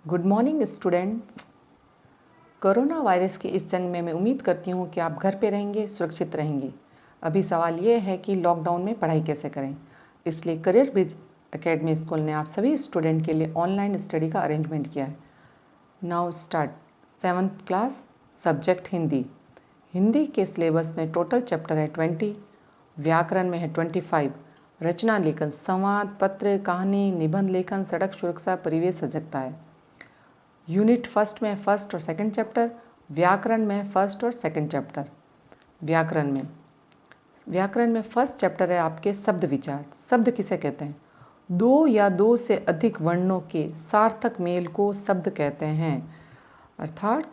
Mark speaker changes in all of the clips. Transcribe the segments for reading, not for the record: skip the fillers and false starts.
Speaker 1: Good morning students. Corona virus की इस जंग में मैं उम्मीद करती हूँ कि आप घर पे रहेंगे, सुरक्षित रहेंगे। अभी सवाल ये है कि लॉकडाउन में पढ़ाई कैसे करें। इसलिए करियर ब्रिज एकेडमी स्कूल ने आप सभी स्टूडेंट के लिए ऑनलाइन स्टडी का अरेंजमेंट किया है। Now start 7th class, subject Hindi. Hindi के सिलेबस में टोटल चैप्टर है 20, व्याकरण में है 25, रचना लेखन, संवाद, पत्र, कहानी, निबंध लेखन, सड़क सुरक्षा, परिवेश सजगता है। यूनिट फर्स्ट में फर्स्ट और सेकंड चैप्टर, व्याकरण में फर्स्ट और सेकंड चैप्टर। व्याकरण में फर्स्ट चैप्टर है आपके शब्द विचार। शब्द किसे कहते हैं? दो या दो से अधिक वर्णों के सार्थक मेल को शब्द कहते हैं। अर्थात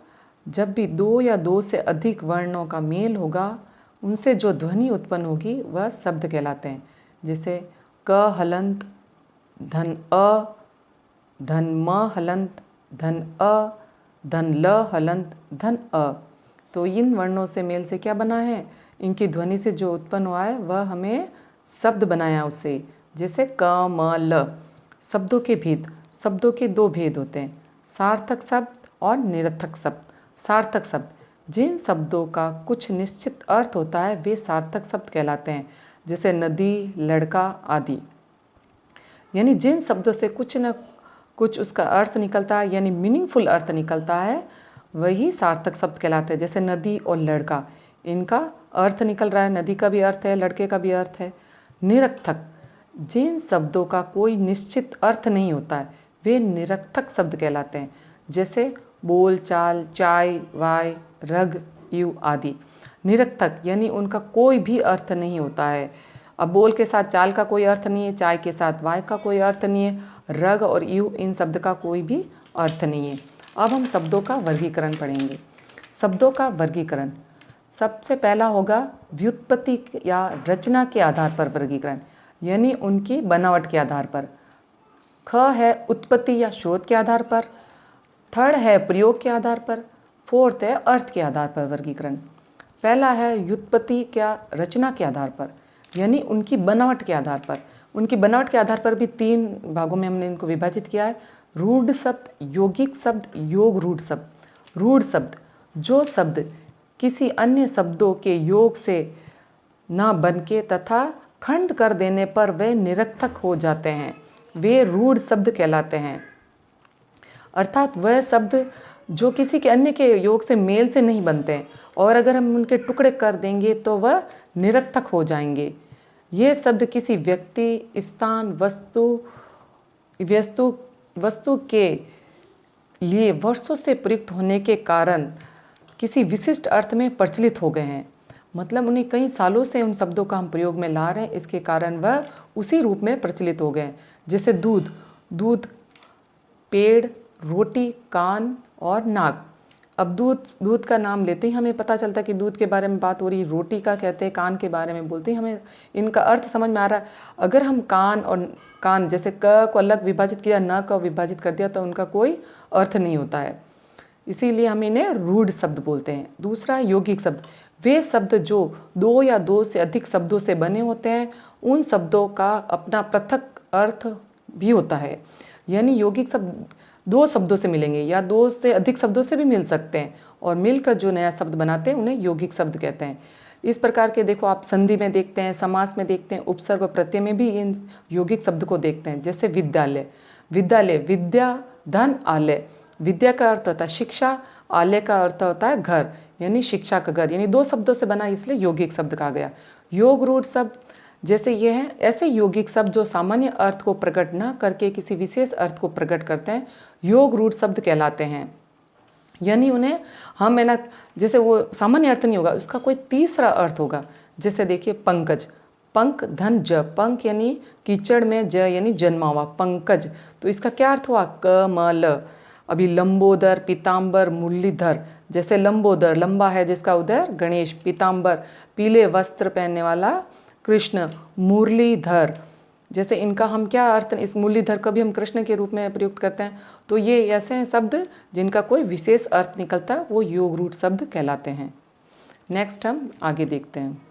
Speaker 1: जब भी दो या दो से अधिक वर्णों का मेल होगा, उनसे जो ध्वनि उत्पन्न होगी वह शब्द कहलाते हैं। जैसे क हलंत, धन अ, धन म हलंत, धन अ, धन ल हलंत, धन अ। तो इन वर्णों से मेल से क्या बना है? इनकी ध्वनि से जो उत्पन्न हुआ है वह हमें शब्द बनाया उससे। जैसे क म ल। शब्दों के भेद। शब्दों के दो भेद होते हैं, सार्थक शब्द और निरर्थक शब्द। सार्थक शब्द, जिन शब्दों का कुछ निश्चित अर्थ होता है वे सार्थक शब्द कहलाते हैं। जैसे नदी, लड़का आदि। यानी जिन शब्दों से कुछ न कुछ उसका अर्थ निकलता है, यानी मीनिंगफुल अर्थ निकलता है, वही सार्थक शब्द कहलाते हैं। जैसे नदी और लड़का, इनका अर्थ निकल रहा है, नदी का भी अर्थ है, लड़के का भी अर्थ है। निरर्थक, जिन शब्दों का कोई निश्चित अर्थ नहीं होता है वे निरर्थक शब्द कहलाते हैं। जैसे बोल चाल, चाय, वाय, रग, यू आदि। निरर्थक यानी उनका कोई भी अर्थ नहीं होता है। अब बोल के साथ चाल का कोई अर्थ नहीं है, चाय के साथ वाय का कोई अर्थ नहीं है, रग और यू इन शब्द का कोई भी अर्थ नहीं है। अब हम शब्दों का वर्गीकरण पढ़ेंगे। शब्दों का वर्गीकरण सबसे पहला होगा व्युत्पत्ति या रचना के आधार पर वर्गीकरण, यानी उनकी बनावट के आधार पर। ख है उत्पत्ति या स्रोत के आधार पर, थर्ड है प्रयोग के आधार पर, फोर्थ है अर्थ के आधार पर वर्गीकरण। पहला है व्युत्पत्ति या रचना के आधार पर, यानी उनकी बनावट के आधार पर। उनकी बनावट के आधार पर भी 3 भागों में हमने इनको विभाजित किया है। रूढ़ शब्द, यौगिक शब्द, योग रूढ़ शब्द। रूढ़ शब्द, जो शब्द किसी अन्य शब्दों के योग से ना बनके तथा खंड कर देने पर वे निरर्थक हो जाते हैं, वे रूढ़ शब्द कहलाते हैं। अर्थात वह शब्द जो किसी के अन्य के योग से मेल से नहीं बनते हैं और अगर हम उनके टुकड़े कर देंगे तो वह निरर्थक हो जाएंगे। ये शब्द किसी व्यक्ति, स्थान, वस्तु के लिए वर्षों से प्रयुक्त होने के कारण किसी विशिष्ट अर्थ में प्रचलित हो गए हैं। मतलब उन्हें कई सालों से उन शब्दों का हम प्रयोग में ला रहे हैं, इसके कारण वह उसी रूप में प्रचलित हो गए हैं। जैसे दूध, दूध, पेड़, रोटी, कान और नाक। अब दूध का नाम लेते ही हमें पता चलता है कि दूध के बारे में बात हो रही है। रोटी का कहते हैं, कान के बारे में बोलते ही हमें इनका अर्थ समझ में आ रहा है। अगर हम कान जैसे क को अलग विभाजित किया, न को विभाजित कर दिया तो उनका कोई अर्थ नहीं होता है, इसीलिए हम इन्हें रूढ़ शब्द बोलते हैं। दूसरा यौगिक शब्द, वे शब्द जो दो या दो से अधिक शब्दों से बने होते हैं, उन शब्दों का अपना पृथक अर्थ भी होता है। यानी यौगिक शब्द 2 शब्दों से मिलेंगे या 2 से अधिक शब्दों से भी मिल सकते हैं और मिलकर जो नया शब्द बनाते हैं उन्हें यौगिक शब्द कहते हैं। इस प्रकार के देखो आप संधि में देखते हैं, समास में देखते हैं, उपसर्ग और प्रत्यय में भी इन यौगिक शब्द को देखते हैं। जैसे विद्यालय, विद्यालय विद्या, धन, आलय। विद्या का अर्थ होता है शिक्षा, आलय का अर्थ होता है घर, यानी शिक्षा का घर, यानी 2 शब्दों से बना, इसलिए यौगिक शब्द कहा गया। योग रूढ़ शब्द जैसे ये हैं, ऐसे यौगिक शब्द जो सामान्य अर्थ को प्रकट न करके किसी विशेष अर्थ को प्रकट करते हैं, योग रूढ़ शब्द कहलाते हैं। यानी उन्हें हम है ना, जैसे वो सामान्य अर्थ नहीं होगा, उसका कोई तीसरा अर्थ होगा। जैसे देखिए पंकज, पंक, धन, ज। पंक यानी कीचड़ में, ज यानी जन्मा हुआ, पंकज। तो इसका क्या अर्थ हुआ? क म ल। अभी लंबोदर, पीताम्बर, मुरलीधर। जैसे लंबोदर लंबा है जिसका उदर गणेश, पीताम्बर पीले वस्त्र पहनने वाला कृष्ण, मुरलीधर जैसे इनका हम क्या अर्थ, इस मुरलीधर को भी हम कृष्ण के रूप में प्रयुक्त करते हैं। तो ये ऐसे हैं शब्द जिनका कोई विशेष अर्थ निकलता है, वो योग रूढ़ शब्द कहलाते हैं। नेक्स्ट हम आगे देखते हैं।